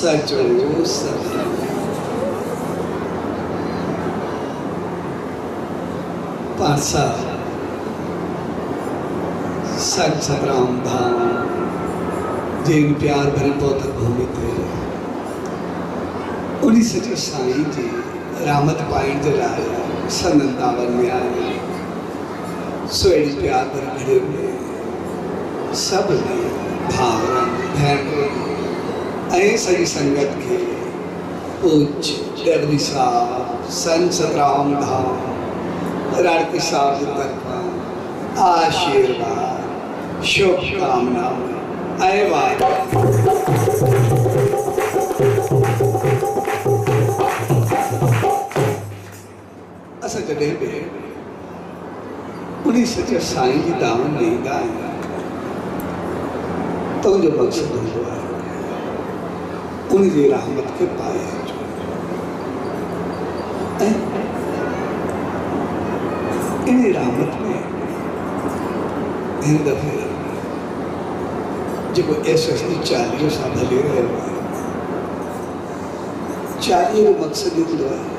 सचो पासा सच सतराम धाम जिन प्यार भरी पौधर भूमि थे उन्हीं सचो साईं जी रामत पाइन जे लाए सनंदावन में आए सोएड़ी प्यार भर घड़े हुए सब ने भावरन भेंट ऐं सही संगत के पूज डेवरी साहब सन सतराम धाम राड़की साहब तरफा आशीर्वाद शुभकामना ऐवाद असा जॾहिं बि उन्हीं सच्चे साईं जी दामन ॾींदा आहियूं त उनजो मक़सदु हूंदो आहे उन जी रहमत खे पाए अचो। ऐं इन रहमत में हिन दफ़े जेको SSD 40 सां हली रहियो आहे 40 जो मक़सदु हूंदो आहे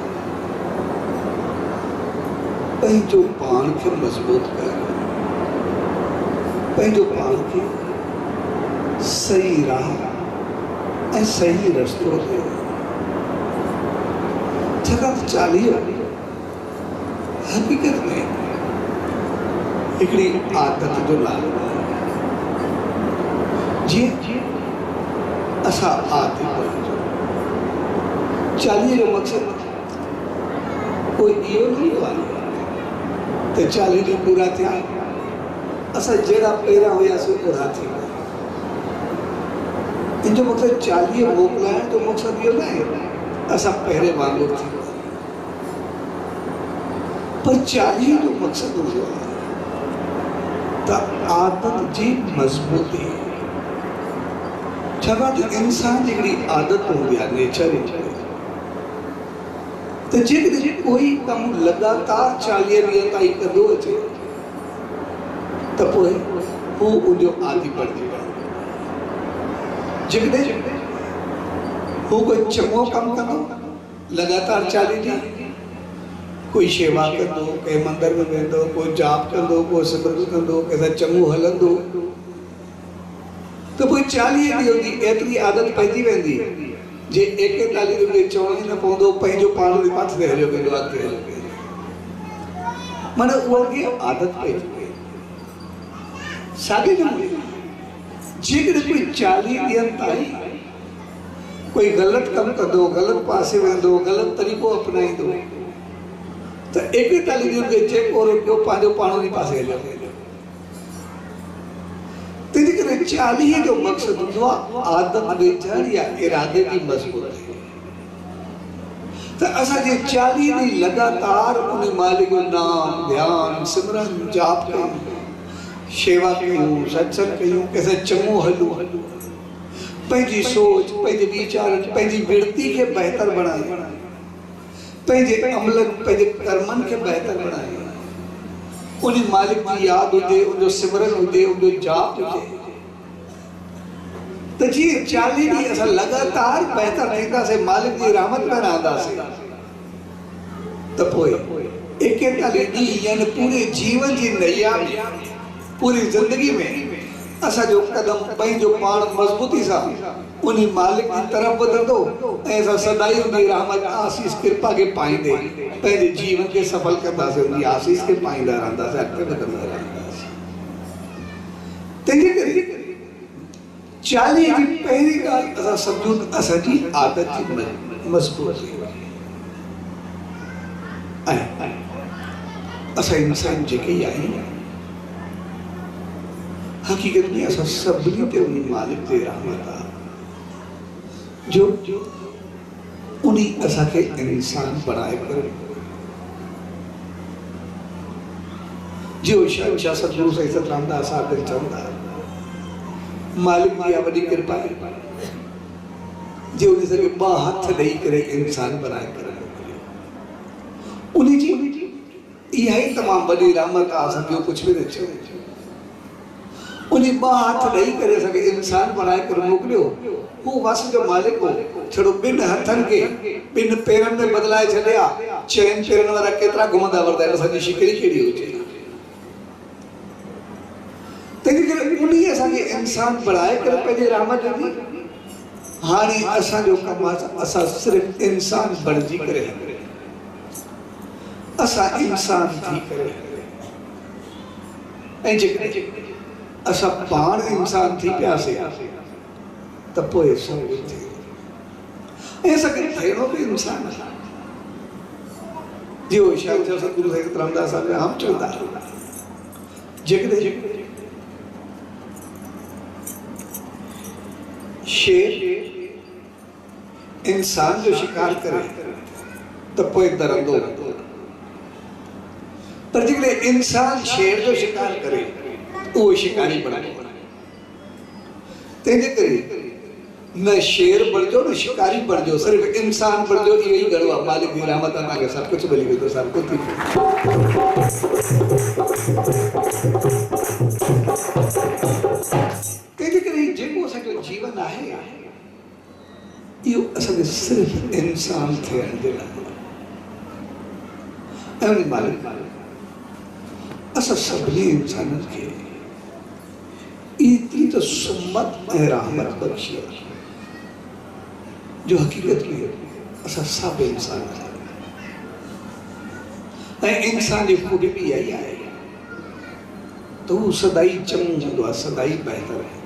पंहिंजो पाण खे मज़बूत करणु पंहिंजो पाण खे सही राह ऐं सही रस्तो ॾियो। छाकाणि 40 हक़ीक़त में हिकिड़ी आदत जो नालो आहे। जीअं असां आदत बणिजो 40 जो मक़सदु कोई इहो न आहे त 40 ॾींहं पूरा थिया असां जहिड़ा पहिरियां हुआसीं ओड़ा थी विया। इन जो मक़सदु 40 मोकिलाइण जो मक़सदु इहो न आहे असां पहिरें वांगुरु थी विया, पर 40 जो मक़सदु हूंदो आहे त आदत जी मज़बूती। छाकाणि त इंसान जी हिकिड़ी आदत हूंदी आहे नेचर त जेकॾहिं कोई कमु लगातार 40 ॾींहं ताईं कंदो अचे त पोइ हू उनजो आदी बणिजी वियो। जेकॾहिं हू कोई चङो कमु कंदो लगातार 40 ॾींहं कोई शेवा कंदो कंहिं मंदर में वेंदो कोई जाप कंदो कोई सिमरन कंदो कंहिंसां चङो हलंदो त पोइ 40 ॾींहं जी एतिरी आदत पइजी वेंदी जे 41 ॾींहं चवणो ई न पवंदो पंहिंजो पाण जे पासे हलियो वेंदो अॻिते माना उहा खे आदत पइजी वई। साॻे नमूने जेकॾहिं कोई 40 ॾींहंनि ताईं कोई ग़लति कमु कंदो ग़लति पासे वेंदो ग़लति तरीक़ो अपनाईंदो त 41 ॾींहंनि खे जेको रुपियो पंहिंजो पाण जे पासे हलियो वेंदो। तंहिंजे करे 40 जो मक़सदु हूंदो आहे आदत विझण या इरादे जी मज़बूती। त असांजे 40 ॾींहं लगातार उन मालिक जो नाम ध्यानु सिमरन जाप कयूं शेवा कयूं सत्संग कयूं कंहिंसां चङो हलूं पंहिंजी सोच पंहिंजे वीचारनि पंहिंजी वृत्ति खे बहितर बणायूं पंहिंजे अमलनि पंहिंजे कर्मनि खे बहितर बणायूं उन मालिक जी यादि हुजे उनजो सिमरन हुजे उनजो जाप हुजे त जीअं 40 ॾींहं असां लगातार बहितर थींदासीं मालिक जी रहमत में रहंदासीं त पोइ 41 ॾींहं यानी पूरे जीवन जी नैया में पूरी ज़िंदगी में असांजो कदम पंहिंजो पाण मज़बूती सां उन मालिक की तरफ वधंदो ऐं असां सदाई उनजी रहमत आसीस कृपा के पाईंदे पंहिंजे जीवन के सफल कंदासीं उनजी आसीस के पाईंदा रहंदासीं अॻिते वधंदा रहंदासीं। तंहिंजे करे 40 जी पहिरीं ॻाल्हि असां सम्झूं त असांजी आदत जी मज़बूती ऐं असां इंसान जेके ई आहियूं हकीकत में असां सभिनी ते उन मालिक जी रहमत आहे जो उन्हीं असांखे इंसान बणाए करे जो शहंशाह सतगुरु साईं सतराम दास साहिब चवंदा मालिक जी वॾी कृपा आहे जो उन खे 2 हथ ॾेई करे इंसान बणाए करे उन जी इहा ई तमामु वॾी रहमत आहे। असां ॿियो कुझु बि न चऊं उन्हीं बात ॾेई करे असांखे इंसान बणाए करे मोकिलियो। हू वस जो मालिक हो, छड़ो ॿिनि हथनि खे ॿिनि पेरनि में बदिलाए छॾिया। चइनि पेरनि वारा केतिरा घुमंदा वरंदा आहिनि, असांजी शिकिरी कहिड़ी हुजे। तंहिंजे करे उन्हीं असांखे इंसान बणाए करे पंहिंजे रहमत ॾिनी। हाणे असांजो कमु आहे असां सिर्फ़ु इंसान बणिजी करे हलूं। असां इंसान थी करे ऐं जेकॾहिं असां पाण इंसान थी पियासीं त पोइ सभु थिए। ऐं असांखे थियणो बि इंसान आहे। जो शायदि सतगुरु साईं रामदास साहिब हम चवंदा जेकॾहिं शेर इंसान जो शिकार करे त पोइ डरंदो, पर जेकॾहिं इंसान शेर जो शिकार करे उहो शिकारी बणंदो। तंहिंजे करे न शेर बणिजो न शिकारी बणिजो, सिर्फ़ु इंसान बणिजो। इहो ई घणो आहे। मालिक जी रहमत तव्हांखे सभु कुझु मिली वेंदो, सभु कुझु थी तंहिंजे करे जेको असांजो जीवन आहे इहो असांखे सिर्फ़ु इंसान थियण जे लाइ। ऐं उन मालिक असां सभिनी इंसाननि खे एतिरी त सुमत ऐं रहमत बख़्शी आहे जो हक़ीक़त में असां सभु इंसान आहियूं। ऐं इंसान जी ख़ूबी बि इहा ई आहे त हू सदाई चङो हूंदो आहे, सदाई बहितर आहे।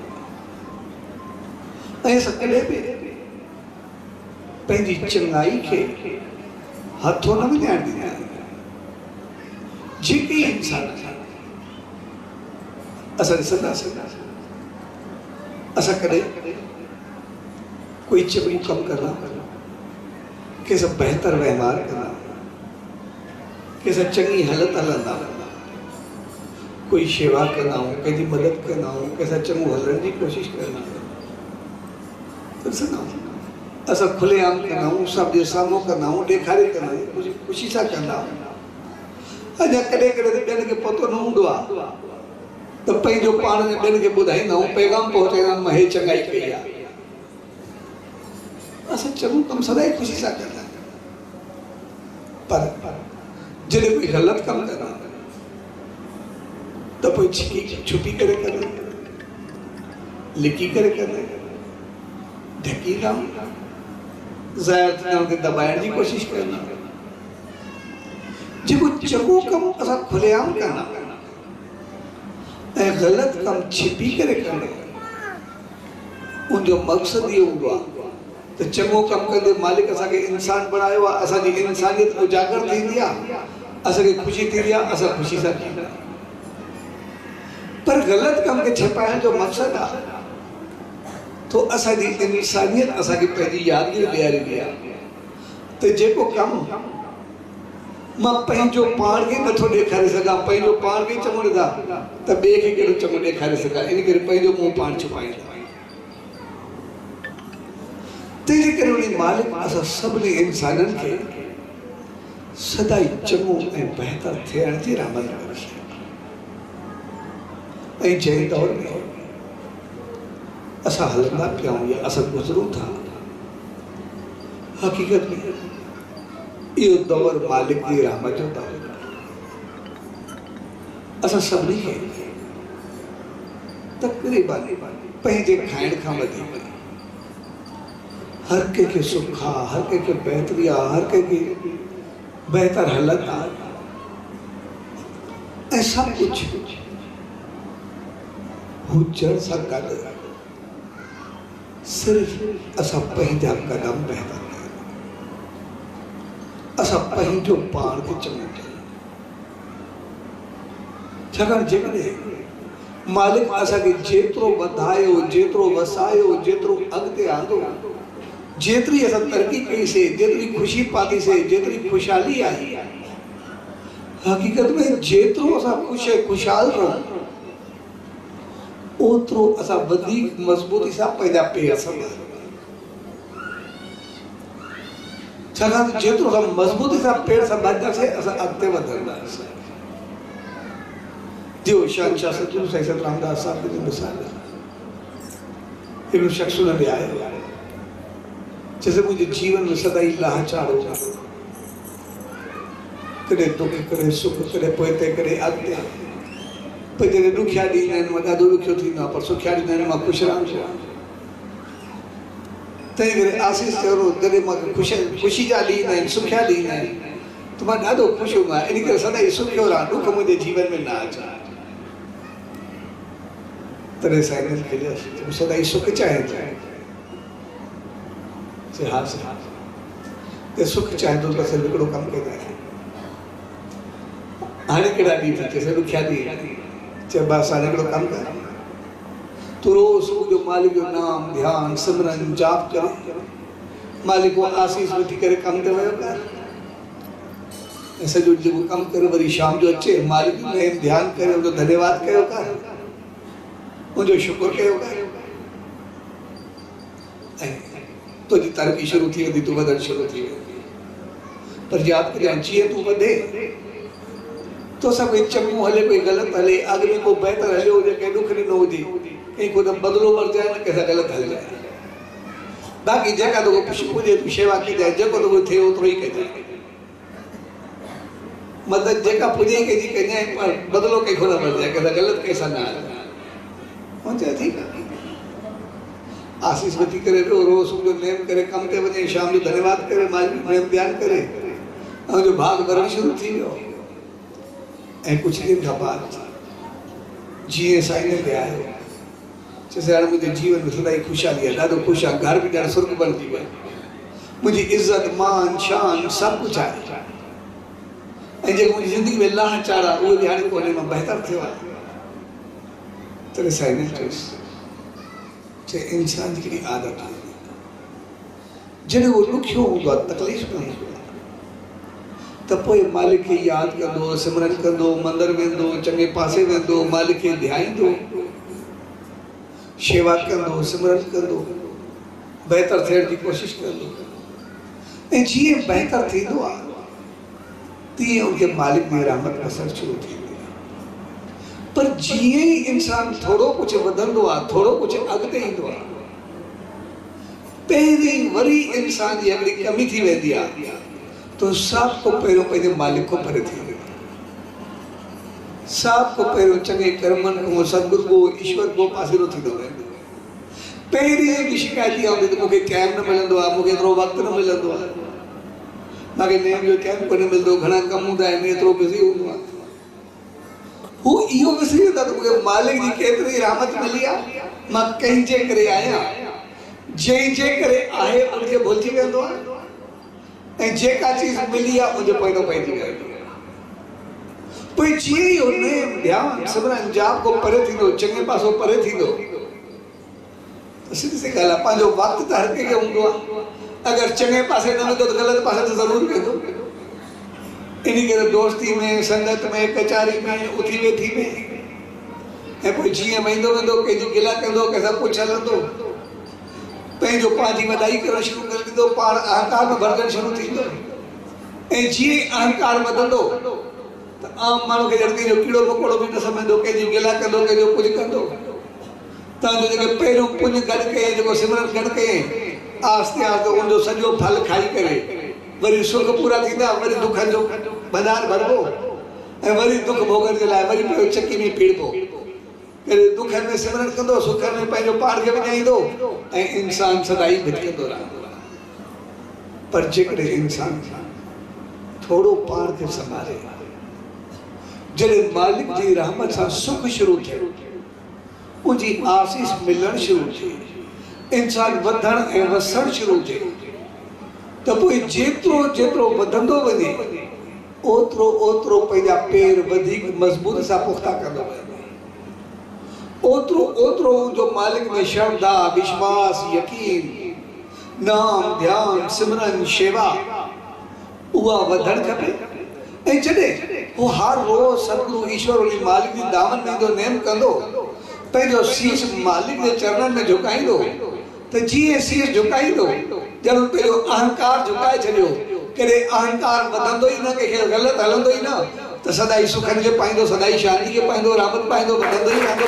ऐं असां कॾहिं बि पंहिंजी चङाई खे हथो न विञाइण ॾींदा आहियूं। जेके इंसान असां ॾिसंदासीं असां कॾहिं कोई चङो कमु कंदा, कंहिंसां बहितर वहिंवार कंदा, कंहिंसां चङी हालत हलंदा, कोई शेवा कंदा आहियूं, कंहिंजी मदद कंदा आहियूं, कंहिंसां चङो हलण जी कोशिशि कंदा आहियूं, ॾिसंदा आहियूं। असां खुलेआम कंदा आहियूं, सभ जे साम्हूं कंदा आहियूं, ॾेखारे कंदा आहियूं, ख़ुशी सां कंदा आहियूं। अञा कॾहिं कॾहिं त ॿियनि खे पतो न हूंदो आहे त पंहिंजो पाण ॿियनि खे ॿुधाईंदा आहियूं, पैगाम पहुचाईंदा आहियूं, मां हे चङाई कई आहे। असां चङो कमु सदाई ख़ुशी सां कंदा आहियूं, पर जॾहिं कोई ग़लति कमु कंदा त पोइ छुपी करे कंदा, लिकी करे कंदा, ढकी कंदा, ज़ाहिर थींदा खे दॿाइण जी कोशिशि कंदा। जेको चङो कमु असां खुलेआम कंदा ऐं ग़लति कमु छिपी करे कंदा, उनजो मक़सदु इहो हूंदो आहे त चङो कमु कंदे मालिक असांखे इंसान बणायो आहे, असांजी इंसानियत उजागर थींदी आहे, असांखे ख़ुशी थींदी आहे, असां ख़ुशी सां कंदा। पर ग़लति कम खे छिपाइण जो मक़सदु आहे तो असांजी इंसानियत असांखे पंहिंजी यादगिरी ॾियारींदी आहे त जेको कमु मां पंहिंजो पाण खे नथो ॾेखारे सघां, पंहिंजो पाण खे चङो ॾिसां त ॿिए खे कहिड़ो चङो ॾेखारे सघां, इन करे पंहिंजो मुंहुं पाण छुपाईंदो आहियां। तंहिंजे करे उन मालिक असां सभिनी इंसाननि खे सदाई चङो ऐं बहितर थियण जी रहमत बख़्शे। ऐं जंहिं दौर में असां हलंदा पिया आहियूं या असां गुज़रूं था, हक़ीक़त में इहो दौर मालिक जी रहमत जो दौर आहे। असां सभिनी खे तक़रीबन पंहिंजे खाइण खां वधीक हर कंहिंखे सुख आहे, हर कंहिंखे बहितरी आहे, हर कंहिंखे बहितर हालत आहे ऐं सभु कुझु हुजण सां गॾु सिर्फ़ असां पंहिंजा कदम बहितर कयूं, असां पंहिंजो पाण खे चङो कयूं। छाकाणि जेकॾहिं मालिक असांखे जेतिरो वधायो, जेतिरो वसायो, जेतिरो अॻिते आंदो, जेतिरी असां तरक़ी कईसीं, जेतिरी ख़ुशी पातीसीं, जेतिरी ख़ुशहाली आई, हक़ीक़त में जेतिरो असां ख़ुशि ऐं ख़ुशहाल रहूं ओतिरो असां वधीक मज़बूती सां पंहिंजा पेर संभालूं। छाकाणि जेतिरो असां मज़बूती सां पेर संभालींदासीं असां अॻिते वधंदासीं। जो शहंशाह सतगुरु साईं संत रामदास साहब की मिसाल है। एक शख्स उन में आयो जैसे मुझे जीवन में सदाई लाचार हो करे दुख करे सुख करे पोइते करे अॻिते पर जॾहिं ॾुखिया ॾींदा आहिनि मां ॾाढो ॾुखियो थींदो आहे पर सुखिया ॾींदा आहिनि मां ख़ुशि रहंदो आहियां। तंहिं करे आसीस चयो जॾहिं मूंखे ख़ुशी जा ॾींदा आहिनि सुखिया ॾींदा आहिनि त मां ॾाढो ख़ुशि हूंदो आहियां। इन करे सदाई सुखियो रहां ॾुख मुंहिंजे जीवन में न अचे। तॾहिं साईं खे तूं सदाई सुख चाहे हा साईं सुख चाहे थो त असां हिकिड़ो कमु कंदा आहियूं। हाणे कहिड़ा ॾींहं थी चए ॾुखिया ॾींहं चए बसि हाणे हिकिड़ो कमु कर तूं रोज़ सुबुह जो मालिक जो नाम ध्यानु सिमरन जाप कर मालिक को आसीस वठी करे कमु ते वियो कर सॼो जेको कमु करे वरी शाम जो अचे मालिक जो नेम ध्यानु करे उनजो धन्यवाद कयो कर उनजो शुक्र कयो कर ऐं तुंहिंजी तरक़ी शुरू थी वेंदी तूं वधणु शुरू थी वेंदी। पर यादि कजांइ जीअं तूं वधे तो सब कोई चङो हले कोई ग़लति हले अॻु में को बहितर हलियो हुजे कंहिं ॾुख ॾिनो हुजे कंहिं को बदिलो वरिजाए न कंहिं सां ग़लति हलिजाए। बाक़ी जेका तोखे कुझु हुजे तूं शेवा कजांइ जेको तोखे थिए ओतिरो ई कजांइ मदद जेका पुॼे कंहिंजी कजांइ पर बदिलो कंहिंखो न वरिजाए कंहिं सां ग़लति कंहिं सां न हलिजाए। चए ठीकु आहे आसीस वठी करे रोज़ सुबुह जो नेम करे कम ते वञे शाम जो धन्यवाद करे मालिक नेम ध्यानु करे ऐं जो भाग भरणु शुरू थी वियो। ऐं कुझु ॾींहं खां बाद जीअं साईं ते आयो चइसि हाणे मुंहिंजे जीवन में सदाई ख़ुशहाली आहे ॾाढो ख़ुशि आहे घर बि ॾाढो सुर्ग बणिजी वियो मुंहिंजी इज़त मान शान सभु कुझु आहे ऐं जेको मुंहिंजी ज़िंदगी में लाचार आहे उहो बि हाणे कोन्हे मां बहितर थियो आहे। तॾहिं साईं चयुसि चए इंसान जी हिकिड़ी आदत आहे जॾहिं उहो ॾुखियो हूंदो आहे तकलीफ़ में हूंदो आहे त पोइ मालिक खे यादि कंदो सिमरन कंदो मंदरु वेंदो चङे पासे वेंदो मालिक खे ध्याईंदो शेवा कंदो सिमरन कंदो बहितर थियण जी कोशिशि कंदो ऐं जीअं बहितर थींदो आहे तीअं उनखे मालिक जी रहमत असर शुरू थींदी आहे। पर जीअं ई इंसान थोरो कुझु वधंदो आहे थोरो कुझु अॻिते ईंदो आहे पहिरीं वरी इंसान जी हिकिड़ी कमी थी वेंदी आहे तो सब को पहिरियों पंहिंजे मालिक को परे थी वेंदो सब को पहिरियों चङे कर्मनि को सतगुरु को ईश्वर को पासीरो थींदो वेंदो। पहिरीं बि शिकायत इहा हूंदी त मूंखे टाइम न मिलंदो आहे मूंखे एतिरो वक़्तु न मिलंदो आहे मूंखे नेम जो टाइम कोन्हे मिलंदो घणा कम हूंदा आहिनि एतिरो बिज़ी हूंदो आहे। हू इहो विसरी वेंदा त मूंखे मालिक जी केतिरी रहमत मिली आहे मां कंहिंजे करे आहियां जंहिंजे करे आहे उनखे भुलिजी वेंदो आहे ऐं जेका चीज़ मिली आहे उनजो पहिरियों पइजी वेंदो आहे। पोइ जीअं ई हुन ध्यानु सिमरन जाप को परे थींदो चङे पासो परे थींदो त सिधी सी ॻाल्हि आहे पंहिंजो वक़्तु त हर कंहिंखे हूंदो आहे अगरि चङे पासे न वेंदो त ग़लति पासे त ज़रूरु वेंदो। इन करे दोस्ती में संगत में कचारी में उथी वेठी में ऐं पोइ जीअं वेंदो वेंदो कंहिंजी गिला कंदो कंहिंसां पुछ हलंदो पंहिंजो पंहिंजी वॾाई करणु शुरू करे ॾींदो पाण अहंकार में भरजणु शुरू थींदो ऐं जीअं ई अहंकार वधंदो त आम माण्हू खे ॼण कंहिंजो कीड़ो मकोड़ो बि न सम्झंदो कंहिंजी गिला कंदो कंहिंजो कुझु कंदो। तव्हांजो जेको पहिरियों पुञ गॾु कयईं जेको सिमरन गॾु कयईं आहिस्ते आहिस्ते उनजो सॼो फल खाई करे वरी सुख पूरा थींदा वरी दुखनि जो भंडार भरबो ऐं वरी दुख भोगण जे लाइ वरी पियो चकी में पीड़बो कॾहिं दुखनि में सिमरन कंदो सुखनि में पंहिंजो पाण खे विञाईंदो ऐं इंसान सदाई भिटकंदो रहंदो। पर जेकॾहिं इंसान थोरो पाण खे संभाले जॾहिं मालिक जी रहमत सां सुख शुरू थिए उनजी आसीस मिलणु शुरू थिए इंसान वधणु ऐं वसणु शुरू थिए त पोइ जेतिरो जेतिरो वधंदो वञे ओतिरो ओतिरो पंहिंजा पेर वधीक मज़बूत सां पुख़्ता कंदो वञे ओतिरो ओतिरो जो मालिक में श्रद्धा विश्वास यकीन नाम ध्यान सिमरन शेवा उहा वधणु खपे। ऐं जॾहिं हू हर रोज़ सतगुरु ईश्वर उन मालिक जी दामन में ईंदो नेम कंदो पंहिंजो शीश मालिक जे चरणनि में झुकाईंदो त जीअं शीश झुकाईंदो ॼण पंहिंजो अहंकार झुकाए छॾियो कॾहिं अहंकार वधंदो ई न कंहिंखे ग़लति हलंदो ई न तो सदाई सुखन के पाइंदो, सदाई शांति के पाइंदो, रामत पाइंदो, बदंदो ही पाइंदो।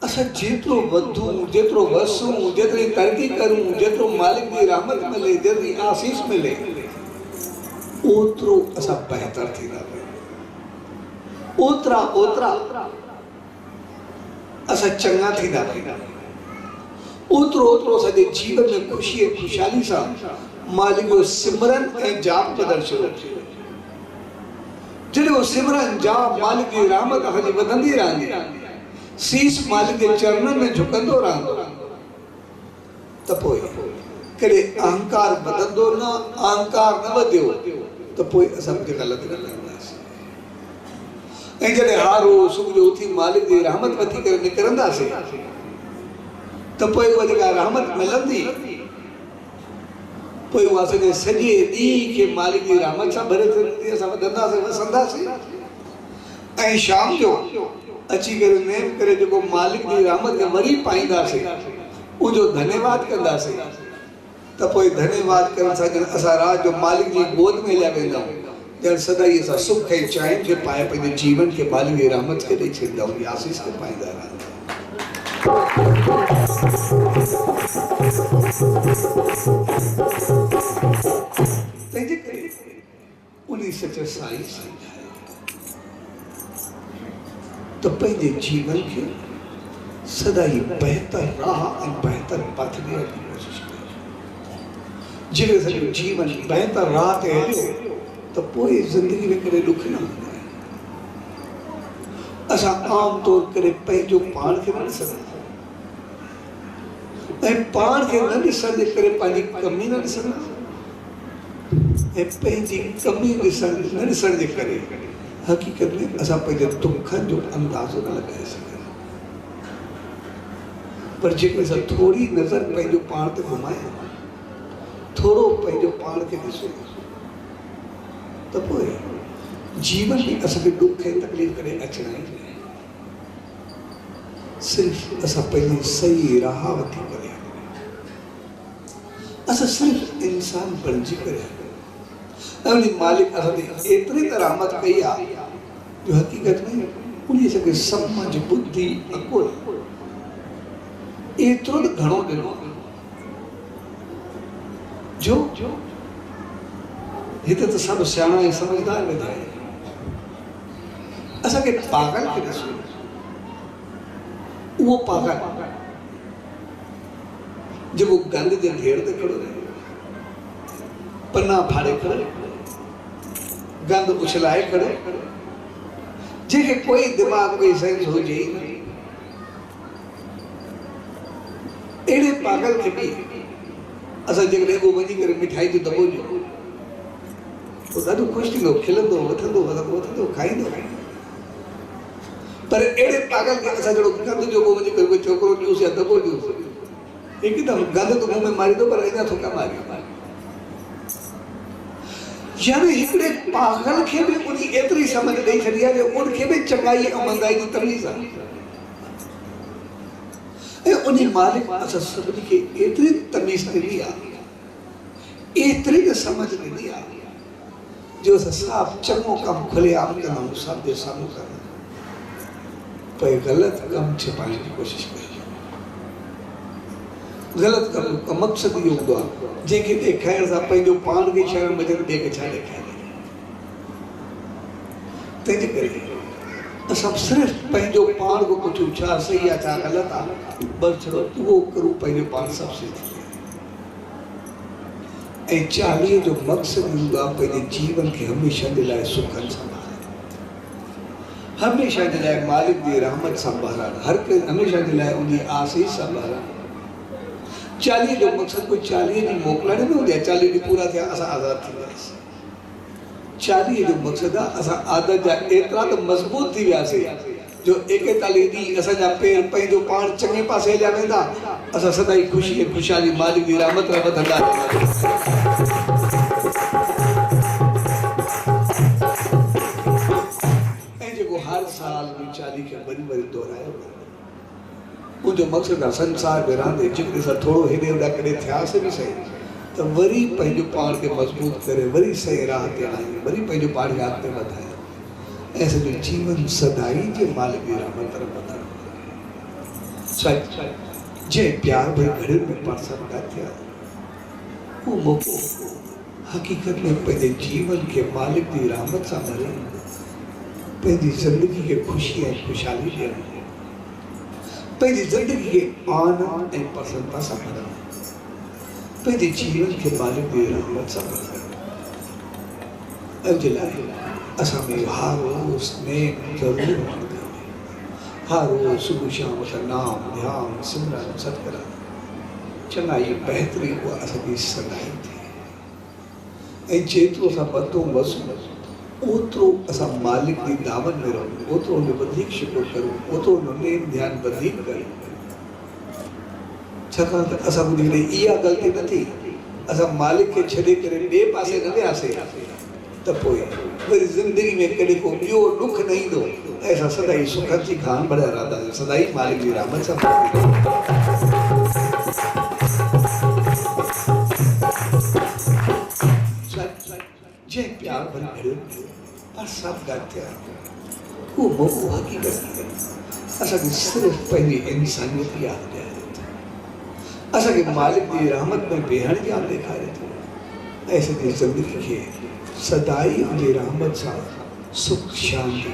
असा जेतरो वधू, जेतरो वसू, जेतरी तरक्की करूं, जेतरो मालिक की रहमत मिले, जेतरी आशीष मिले, ओतरो असा बेहतर थी रहे। ओतरा ओतरा असा चंगा थी रहे। ओतरो ओतरो सजे जीवन में खुशी खुशहाली सा मालिक जो सिमरन ए जाप बदल शुरू जड़े वो सिमरन जाप मालिक की रहमत हजी वधंदी रहंदी, शीश मालिक के चरणन में झुकंदो रहंदो, त पोइ कड़े अहंकार बदंदो न, अहंकार न वधियो त पोइ असां कुझु ग़लति न कंदासीं। ऐं जॾहिं हारो सुबुह जो उथी मालिक जी रहमत वठी करे निकिरंदासीं त पोइ उहा जेका रहमत मिलंदी, पोइ उहा सॼे ॾींहं खे मालिक जी रहमत सां भरे छॾींदी, असां वधंदासीं वसंदासीं। ऐं शाम जो अची करे नेम करे जेको मालिक जी रहमत खे वरी पाईंदासीं, उनजो धन्यवाद कंदासीं, त पोइ धन्यवाद करण सां ॼण असां राति जो मालिक जी गोद में हलिया वेंदा आहियूं, ॼण सदाई असां सुख ऐं चैन खे पाए पंहिंजे जीवन खे मालिक जी रहमत खे ॾेई छॾींदा आहियूं, आशीष खे पाईंदा रहंदा। तंहिंजे करे उन सच साईं सम्झायो तो पंहिंजे जीवन के सदाई बेहतर राह ऐं बेहतर पथ ॾियण जी कोशिश कयो। जेकर सॼो जीवन बेहतर राह ते हलियो त पोइ ज़िंदगी में कॾहिं ॾुख न हूंदा आहिनि। असां आम तौर करे पंहिंजो पाण खे न ॾिसंदा ऐं पाण खे न ॾिसण जे करे पंहिंजी कमी न ॾिसंदा ऐं पंहिंजी कमी न ॾिसण जे करे हकीकत में असां पंहिंजे दुखनि जो अंदाज़ो न लॻाए सघंदा। पर जेकर असां थोरी नज़र पंहिंजो पाण ते घुमायूं, थोरो पंहिंजो पाण खे ॾिसूं त पोइ जीवन में असांखे ॾुख ऐं तकलीफ़ करे अचणा ई न। सिर्फ़ु असां पंहिंजी सही राह वठी करे असां सिर्फ़ु इंसान बणिजी करे ऐं उन मालिक असां एतिरी त रहमत कई आहे जो हकीकत में उन खे समझ बुद्धि अकुल एतिरो त घणो ॾिनो जो हिते त सभु सियाणा ऐं समझदार वेठा आहिनि। असांखे पागल खे ॾिसो, उहो पागल जेको गंद जे ढेर ते खड़ो रहे, पन्ना फाड़े खड़ो, गंद उछलाए खड़ो, जंहिंखे कोई दिमाग़ कोई सेंस हुजे ई न। अहिड़े पागल खे बि असां जेकॾहिं एगो वञी करे मिठाई जो दॿो ॾियो, पोइ ॾाढो ख़ुशि थींदो, खिलंदो, वठंदो, खाईंदो। पर अहिड़े पागल खे असां जहिड़ो गंद जो वञी करे कोई छोकिरो ॾियोसि या दॿो ॾियोसि, हिकदमि गंद तो मुंह में मारींदो पर अञा थो कमु आहे। यानी हिकिड़े पागल खे बि उन एतिरी समझ ॾेई छॾी आहे जो उनखे बि चङाई ऐं मंदाई जी तमीज़ आहे। ऐं उन मालिक असां सभिनी खे एतिरी तमीज़ ॾिनी आहे, एतिरी त समझ ॾिनी आहे जो असां साफ़ चङो कमु खुले आम कंदा आहियूं, सभ जे साम्हूं कंदा आहियूं, पर ग़लति कमु छिपाइण जी कोशिशि कई। ग़लति कम का मक़सदु इहो हूंदो आहे जंहिंखे ॾेखारण सां पंहिंजो पाण खे शर्म अचे ॿिए खे छा ॾेखारे। तंहिंजे करे असां सिर्फ़ु पंहिंजो पाण को पुछूं छा सही आहे छा ग़लति आहे, बसि छॾो उहो करूं, पंहिंजो पाण सभु सही थी वेंदो। ऐं चालीहे जो मक़सदु हूंदो आहे पंहिंजे जीवन खे हमेशह जे लाइ सुखनि सां भराइणु, हमेशह जे लाइ मालिक जी रहमत सां भराइणु, हर कंहिं हमेशह जे लाइ उन आसीस सां भराइणु। चालीहे जो मक़सदु कोई चालीहे ॾींहुं मोकिलण न हूंदी आहे, 40 ॾींहं पूरा थिया असां आज़ादु थी वियासीं। चालीहे जो मक़सदु आहे असां आदत जा एतिरा त मज़बूत थी वियासीं जो 41 ॾींहं असांजा पेर पंहिंजो पाण चङे पासे हलिया वेंदा, असां सदाई ख़ुशी ऐं ख़ुशहाली मालिक जी रहमत में वधंदा। ऐं जेको हर साल 40 खे वरी वरी दोहरायो मुंहिंजो मक़सदु आहे संसार में रहंदे जिक्र सां थोरो हेॾे होॾा कॾहिं थियासीं बि सही त वरी पंहिंजो पाण खे मज़बूत करे वरी सही राह ते आहियूं, वरी पंहिंजो पाण खे अॻिते वधायूं ऐं सॼो जीवन सदाई जे मालिक जी रहमत तरफ़ वधणु। जंहिं प्यार भई घड़ियुनि में पाण सभु थिया उहो मौक़ो हक़ीक़त में पंहिंजे जीवन के मालिक की रहमत सां भरे पंहिंजी ज़िंदगी के खुशी ऐं खुशहाली ॾियणु, पंहिंजी ज़िंदगी के आनंद ऐं प्रसन्नता सां भरणु, पंहिंजे जीवन के मालिक की रहमत सां भरणु। इन जे लाइ असां में हर रोज़ नेक ज़रूरु हुअणु खपे। हर रोज़ सुबुह शाम असां नाम ध्यान सिमरन सतकरण चङाई बहितरी उहा असांजी सदाई थिए ऐं जेतिरो असां वधूं वसूं ओतिरो असां मालिक जी दामन में रहूं, ओतिरो हुनजो वधीक शुक्र करूं, ओतिरो हुनजो नेम ध्यानु वधीक कयूं। छाकाणि त असां ॿुधी करे इहा ग़लती न थी असां मालिक खे छॾे करे ॿिए पासे न वियासीं त पोइ वरी ज़िंदगी में कॾहिं को ॿियो ॾुख न ईंदो ऐं असां सदाई सुख जी खान बढ़िया रहंदासीं, सदाई मालिक जी रहमत सां। जंहिं प्यार भरी घड़ियो पर सभु गॾु थिया उहो मौक़ो हक़ीक़त असांखे सिर्फ़ु पंहिंजी इंसानियत यादि ॾियारे थो, असांखे मालिक जी रहमत में बेहण यादि ॾेखारे थो ऐं सॼी ज़िंदगी खे सदाई हुनजी रहमत सां सुख शांति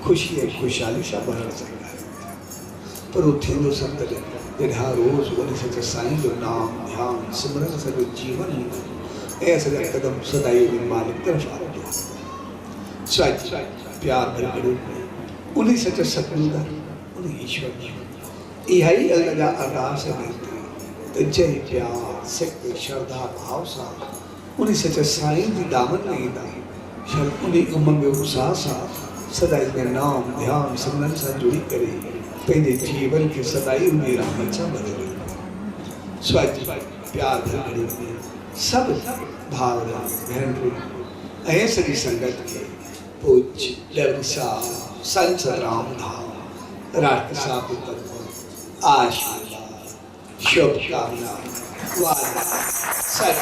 ख़ुशी ऐं खुशहाली सां भरणु सेखारे थो। पर उहो थींदो सभु तॾहिं जॾहिं हर रोज़ उन सच साईं जो नाम ध्यानु सिमरन सॼो जीवन हूंदो ऐं असांजा कदम सदाई उन मालिक तरफ़ आंदो। प्यार भरी घड़ियुनि उन सच सतगुरु उन ईश्वर जी इहा ई अल्लाह जा अरदास ऐं वेनती त जंहिं प्यार सिक श्रद्धा भाव सां उन सच साईं जी दामन में ईंदा शायदि उन उमंग उत्साह सां सदाई में नाम ध्यानु सिमरन सां जुड़ी करे पंहिंजे जीवन खे सदाई उन रहमत सां भरे वेंदो। प्यार भरी घड़ियुनि सभु भाउर भेनरूं ऐं सॼी संगत खे पूज्य ॾेवन साहब संत रामधाम राष्ट्र साहब की तरफ आशीर्वाद शुभकामना वादा सच